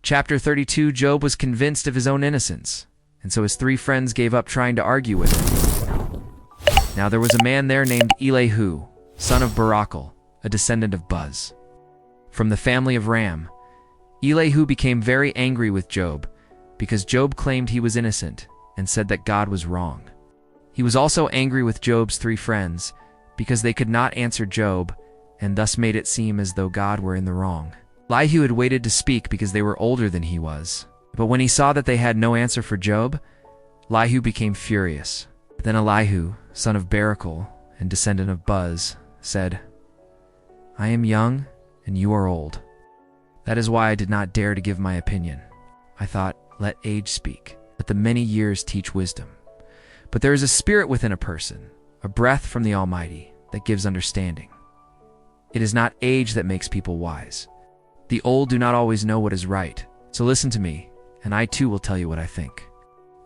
Chapter 32. Job was convinced of his own innocence, and so his 3 friends gave up trying to argue with him. Now there was a man there named Elihu, son of Barachel, a descendant of Buz. From the family of Ram, Elihu became very angry with Job because Job claimed he was innocent and said that God was wrong. He was also angry with Job's 3 friends because they could not answer Job and thus made it seem as though God were in the wrong. Elihu had waited to speak because they were older than he was. But when he saw that they had no answer for Job, Elihu became furious. Then Elihu, son of Barachel and descendant of Buz, said, "I am young and you are old. That is why I did not dare to give my opinion. I thought, let age speak, let the many years teach wisdom. But there is a spirit within a person, a breath from the Almighty, that gives understanding. It is not age that makes people wise. The old do not always know what is right. So listen to me, and I too will tell you what I think.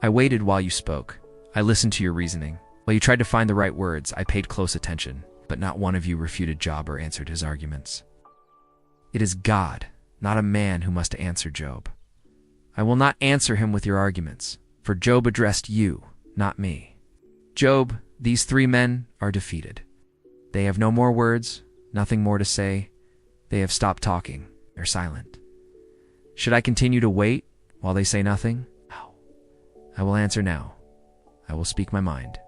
I waited while you spoke. I listened to your reasoning. While you tried to find the right words, I paid close attention, but not one of you refuted Job or answered his arguments. It is God, not a man, who must answer Job. I will not answer him with your arguments, for Job addressed you, not me. Job, these 3 men are defeated. They have no more words, nothing more to say. They have stopped talking. They're silent. Should I continue to wait while they say nothing? No. I will answer now. I will speak my mind.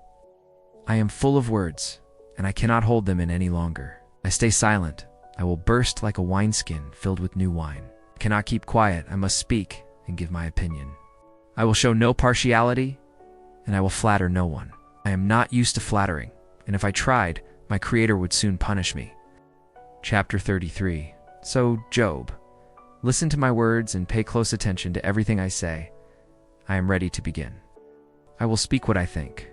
I am full of words, and I cannot hold them in any longer. I stay silent. I will burst like a wineskin filled with new wine. I cannot keep quiet. I must speak and give my opinion. I will show no partiality, and I will flatter no one. I am not used to flattering, and if I tried, my Creator would soon punish me. Chapter 33. So, Job, listen to my words and pay close attention to everything I say. I am ready to begin. I will speak what I think.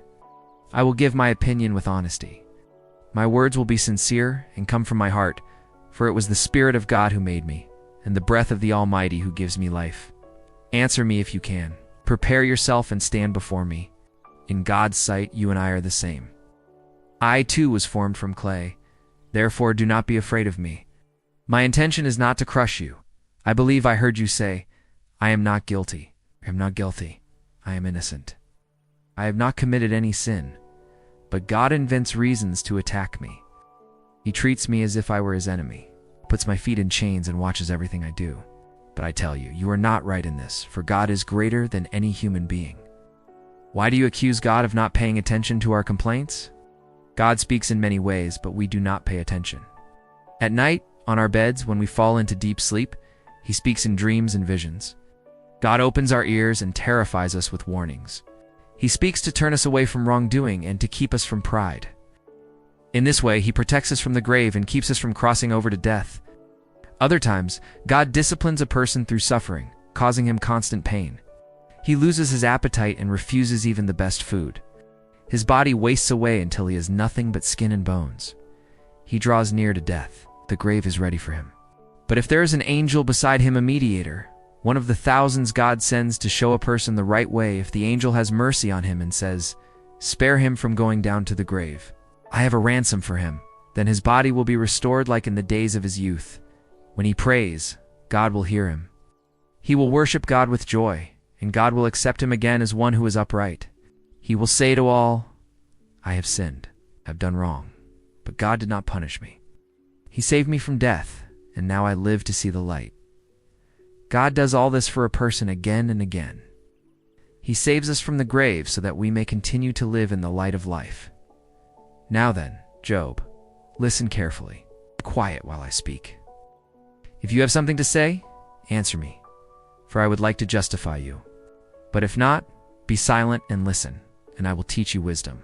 I will give my opinion with honesty. My words will be sincere and come from my heart, for it was the Spirit of God who made me, and the breath of the Almighty who gives me life. Answer me if you can. Prepare yourself and stand before me. In God's sight, you and I are the same. I too was formed from clay. Therefore, do not be afraid of me. My intention is not to crush you. I believe I heard you say, I am not guilty. I am not guilty. I am innocent. I have not committed any sin, but God invents reasons to attack me. He treats me as if I were his enemy, puts my feet in chains and watches everything I do. But I tell you, you are not right in this, for God is greater than any human being. Why do you accuse God of not paying attention to our complaints? God speaks in many ways, but we do not pay attention. At night, on our beds, when we fall into deep sleep, he speaks in dreams and visions. God opens our ears and terrifies us with warnings. He speaks to turn us away from wrongdoing and to keep us from pride. In this way, he protects us from the grave and keeps us from crossing over to death. Other times, God disciplines a person through suffering, causing him constant pain. He loses his appetite and refuses even the best food. His body wastes away until he has nothing but skin and bones. He draws near to death. The grave is ready for him. But if there is an angel beside him, a mediator, one of the thousands God sends to show a person the right way, if the angel has mercy on him and says, spare him from going down to the grave, I have a ransom for him, then his body will be restored like in the days of his youth. When he prays, God will hear him. He will worship God with joy, and God will accept him again as one who is upright. He will say to all, I have sinned, have done wrong, but God did not punish me. He saved me from death, and now I live to see the light. God does all this for a person again and again. He saves us from the grave so that we may continue to live in the light of life. Now then, Job, listen carefully. Be quiet while I speak. If you have something to say, answer me, for I would like to justify you. But if not, be silent and listen, and I will teach you wisdom.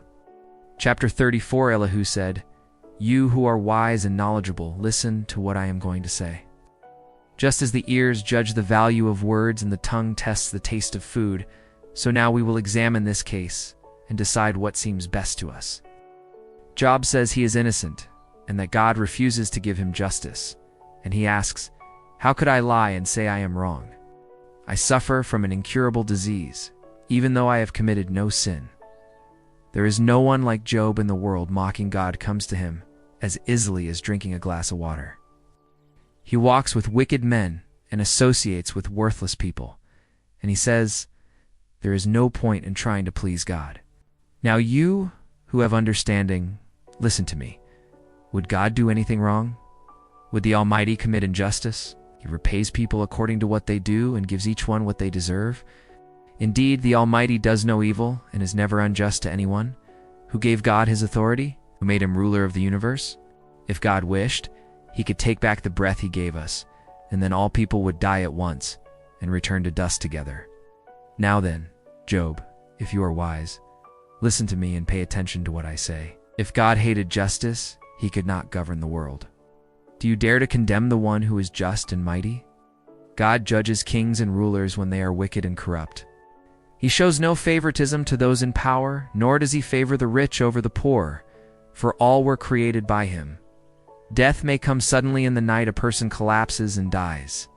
Chapter 34. Elihu said, You who are wise and knowledgeable, listen to what I am going to say. Just as the ears judge the value of words and the tongue tests the taste of food, so now we will examine this case and decide what seems best to us. Job says he is innocent and that God refuses to give him justice, and he asks, How could I lie and say I am wrong? I suffer from an incurable disease, even though I have committed no sin. There is no one like Job in the world. Mocking God comes to him as easily as drinking a glass of water. He walks with wicked men and associates with worthless people. And he says, there is no point in trying to please God. Now you, who have understanding, listen to me. Would God do anything wrong? Would the Almighty commit injustice? He repays people according to what they do and gives each one what they deserve. Indeed, the Almighty does no evil and is never unjust to anyone. Who gave God his authority? Who made him ruler of the universe? If God wished, he could take back the breath he gave us, and then all people would die at once and return to dust together. Now then, Job, if you are wise, listen to me and pay attention to what I say. If God hated justice, he could not govern the world. Do you dare to condemn the one who is just and mighty? God judges kings and rulers when they are wicked and corrupt. He shows no favoritism to those in power, nor does he favor the rich over the poor, for all were created by him. Death may come suddenly in the night. A person collapses and dies.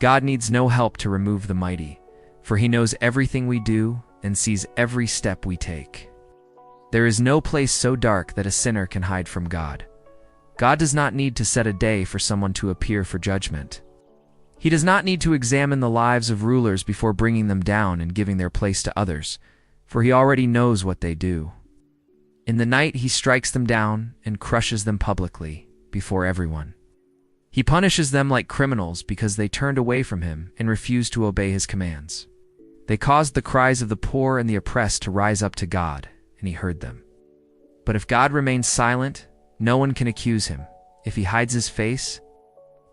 God needs no help to remove the mighty, for he knows everything we do and sees every step we take. There is no place so dark that a sinner can hide from God. God does not need to set a day for someone to appear for judgment. He does not need to examine the lives of rulers before bringing them down and giving their place to others, for he already knows what they do. In the night he strikes them down and crushes them publicly, before everyone. He punishes them like criminals because they turned away from him and refused to obey his commands. They caused the cries of the poor and the oppressed to rise up to God, and he heard them. But if God remains silent, no one can accuse him. If he hides his face,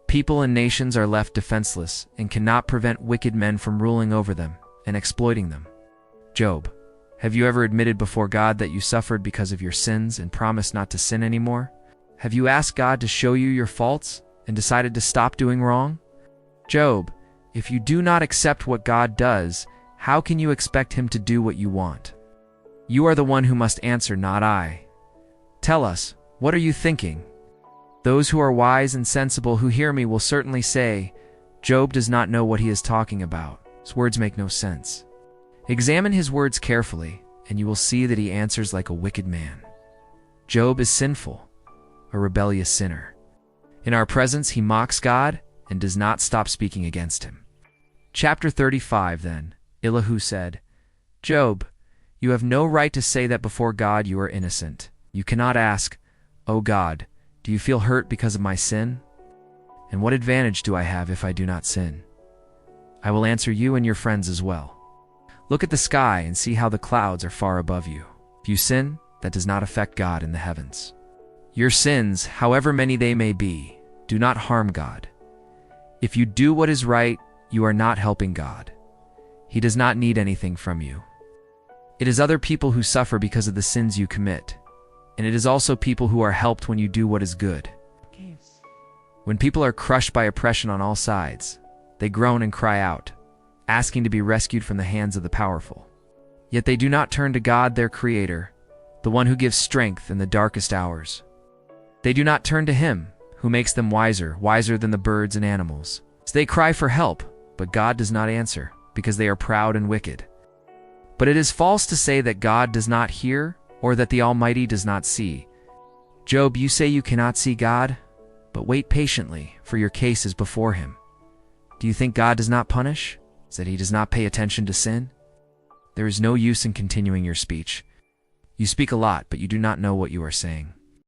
people and nations are left defenseless and cannot prevent wicked men from ruling over them and exploiting them. Job, have you ever admitted before God that you suffered because of your sins and promised not to sin anymore? Have you asked God to show you your faults and decided to stop doing wrong? Job, if you do not accept what God does, how can you expect him to do what you want? You are the one who must answer, not I. Tell us, what are you thinking? Those who are wise and sensible who hear me will certainly say, Job does not know what he is talking about. His words make no sense. Examine his words carefully, and you will see that he answers like a wicked man. Job is sinful, a rebellious sinner. In our presence he mocks God and does not stop speaking against him. Chapter 35 Then Elihu said, Job, you have no right to say that before God you are innocent. You cannot ask, O God, do you feel hurt because of my sin? And what advantage do I have if I do not sin? I will answer you and your friends as well. Look at the sky and see how the clouds are far above you. If you sin, that does not affect God in the heavens. Your sins, however many they may be, do not harm God. If you do what is right, you are not helping God. He does not need anything from you. It is other people who suffer because of the sins you commit, and it is also people who are helped when you do what is good. When people are crushed by oppression on all sides, they groan and cry out, asking to be rescued from the hands of the powerful. Yet they do not turn to God, their Creator, the one who gives strength in the darkest hours. They do not turn to him, who makes them wiser than the birds and animals. So they cry for help, but God does not answer, because they are proud and wicked. But it is false to say that God does not hear, or that the Almighty does not see. Job, you say you cannot see God, but wait patiently, for your case is before him. Do you think God does not punish? That he does not pay attention to sin? There is no use in continuing your speech. You speak a lot, but you do not know what you are saying.